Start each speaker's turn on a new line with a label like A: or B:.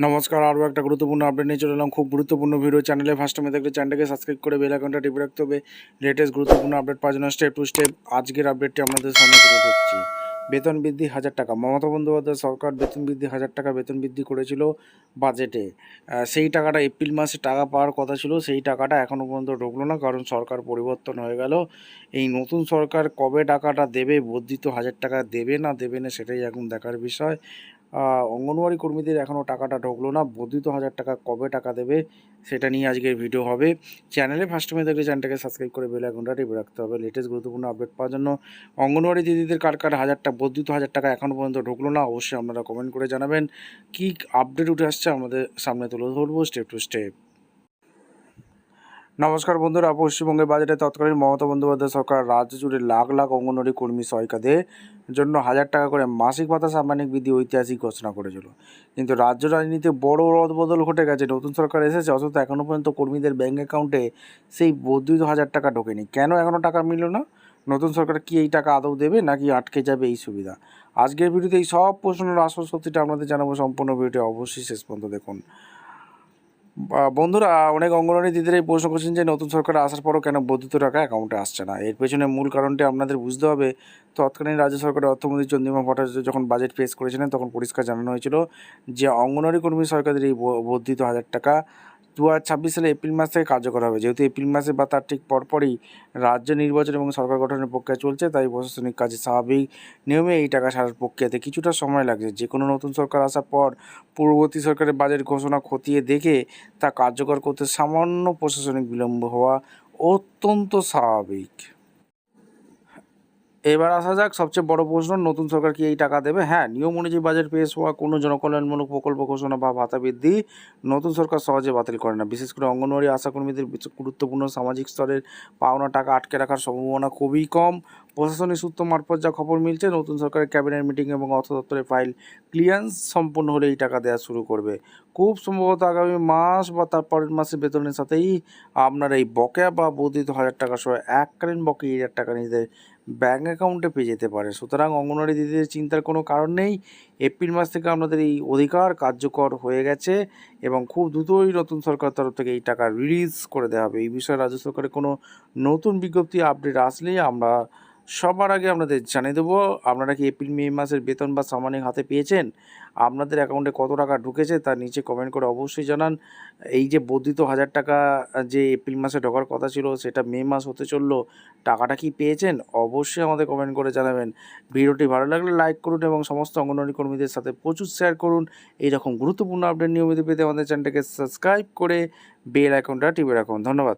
A: নমস্কার, আরও একটা গুরুত্বপূর্ণ আপডেট নিয়ে চলে এলাম। খুব গুরুত্বপূর্ণ ভিডিও। চ্যানেলে ফার্স্ট টাইমে দেখলে চ্যানেলটাকে সাবস্ক্রাইব করে বেল আইকনটা টিপে রাখতে হবে। লেটেস্ট গুরুত্বপূর্ণ আপডেট পাওয়ার জন্য স্টেপ টু স্টেপ আজকের আপডেটটি আপনাদের সামনে তুলে ধরছি। বেতন বৃদ্ধি 1000 টাকা। মমতা বন্দ্যোপাধ্যায় সরকার বেতন বৃদ্ধি 1000 টাকা বেতন বৃদ্ধি করেছিল বাজেটে। সেই টাকাটা এপ্রিল মাসে টাকা পাওয়ার কথা ছিল, সেই টাকাটা এখনও পর্যন্ত ঢুকলো না, কারণ সরকার পরিবর্তন হয়ে গেল। এই নতুন সরকার কবে টাকাটা দেবে, বর্ধিত 1000 টাকা দেবে না সেটাই এখন দেখার বিষয়। অঙ্গনওয়াড়ি কর্মীদের এখনও টাকাটা ঢুকলো না, বর্ধিত 1000 টাকা কবে টাকা দেবে সেটা নিয়ে আজকের ভিডিও হবে। চ্যানেলে ফার্স্ট টাইমে দেখলে চ্যানেলটাকে সাবস্ক্রাইব করে বেল আইকনটা টিপে রাখতে হবে লেটেস্ট গুরুত্বপূর্ণ আপডেট পাওয়ার জন্য। অঙ্গনওয়াড়ি দিদিদের কার 1000 টাকা বর্ধিত 1000 টাকা এখনও পর্যন্ত ঢুকলো না, অবশ্যই আপনারা কমেন্ট করে জানাবেন। কী আপডেট উঠে আসছে আমাদের সামনে তুলে ধরবো স্টেপ টু স্টেপ। নমস্কার বন্ধুরা, পশ্চিমবঙ্গের বাজেটে তৎকালীন মমতা বন্দ্যোপাধ্যায় সরকার রাজ্য জুড়ে লাখ লাখ অঙ্গনওয়াড়ি কর্মী সহায়িকাদের জন্য 1000 টাকা করে মাসিক ভাতা সাম্মানিক বৃদ্ধি ঐতিহাসিক ঘোষণা করেছিল। কিন্তু রাজ্য রাজনীতিতে বড় রদবদল ঘটে গেছে। নতুন সরকার এসেছে, অথচ এখনও পর্যন্ত কর্মীদের ব্যাঙ্ক অ্যাকাউন্টে সেই বর্ধিত 1000 টাকা ঢোকেনি। কেন এখনও টাকা মিলল না? নতুন সরকার কি এই টাকা আদৌ দেবে, নাকি আটকে যাবে এই সুবিধা? আজকের ভিডিওতে এই সব প্রশ্নের আসল সত্যিটা আপনাদের জানাবো। সম্পূর্ণ ভিডিওটি অবশ্যই শেষ পর্যন্ত দেখুন। বন্ধুরা, অনেক অঙ্গনওয়াড়ি দিদিরাই প্রশ্ন করছেন যে নতুন সরকার আসার পরও কেন বর্ধিত টাকা অ্যাকাউন্টে আসছে না। এর পেছনে মূল কারণটি আপনাদের বুঝতে হবে। তৎকালীন রাজ্য সরকারের অর্থমন্ত্রী চন্দ্রিমা ভট্টাচার্য যখন বাজেট পেশ করেছিলেন, তখন পরিষ্কার জানানো হয়েছিল যে অঙ্গনওয়াড়ি কর্মী সরকারের এই বর্ধিত 1000 টাকা 2026 সালে এপ্রিল মাস থেকে কার্যকর হবে। যেহেতু এপ্রিল মাসে বা তার ঠিক পরপরই রাজ্য নির্বাচন এবং সরকার গঠনের প্রক্রিয়া চলছে, তাই প্রশাসনিক কাজে স্বাভাবিক নিয়মে এই টাকা সারার প্রক্রিয়াতে কিছুটা সময় লাগছে। যে কোনো নতুন সরকার আসার পর পূর্ববর্তী সরকারের বাজেট ঘোষণা খতিয়ে দেখে তা কার্যকর করতে সামান্য প্রশাসনিক বিলম্ব হওয়া অত্যন্ত স্বাভাবিক। এবার আসা যাক সবচেয়ে বড় প্রশ্ন, নতুন সরকার কি এই টাকা দেবে? হ্যাঁ, নিয়ম অনুযায়ী বাজেট পেশ হওয়া কোনো জনকল্যাণমূলক প্রকল্প ঘোষণা বা ভাতা বৃদ্ধি নতুন সরকার সহজে বাতিল করে না। বিশেষ করে অঙ্গনওয়াড়ি আশাকর্মীদের গুরুত্বপূর্ণ সামাজিক স্তরের পাওনা টাকা আটকে রাখার সম্ভাবনা খুবই কম। প্রশাসনিক সূত্র মারফত যা খবর মিলছে, নতুন সরকারের ক্যাবিনেট মিটিং এবং অর্থ দপ্তরের ফাইল ক্লিয়ারেন্স সম্পন্ন হলে এই টাকা দেওয়া শুরু করবে। খুব সম্ভবত আগামী মাস বা তার পরের মাসের বেতনের সাথেই আপনার এই বকেয়া বা বর্ধিত 1000 টাকা সহ এককালীন বকেয়া 1000 টাকা নিজেদের ব্যাঙ্ক অ্যাকাউন্টে পেয়ে যেতে পারে। সুতরাং অঙ্গনওয়াড়ি দিদিদের চিন্তার কোনো কারণ নেই। এপ্রিল মাস থেকে আপনাদের এই অধিকার কার্যকর হয়ে গেছে এবং খুব দ্রুতই নতুন সরকার তরফ থেকে এই টাকা রিলিজ করে দেওয়া হবে। এই বিষয়ে রাজ্য সরকারের কোনো নতুন বিজ্ঞপ্তি আপডেট আসলেই আমরা সবার আগে আপনাদের জানিয়ে দেবো। আপনারা কি এপ্রিল মে মাসের বেতন বা সাম্মানিক হাতে পেয়েছেন? আপনাদের অ্যাকাউন্টে কত টাকা ঢুকেছে তার নিচে কমেন্ট করে অবশ্যই জানান। এই যে বর্ধিত 1000 টাকা যে এপ্রিল মাসে ঢোকার কথা ছিল, সেটা মে মাস হতে চললো, টাকাটা কি পেয়েছেন? অবশ্যই আমাদের কমেন্ট করে জানাবেন। ভিডিওটি ভালো লাগলে লাইক করুন এবং সমস্ত অঙ্গনওয়াড়ি কর্মীদের সাথে প্রচুর শেয়ার করুন। এইরকম গুরুত্বপূর্ণ আপডেট নিয়মিত পেতে আমাদের চ্যানেলটাকে সাবস্ক্রাইব করে বেল আইকনটা টিপে রাখুন। ধন্যবাদ।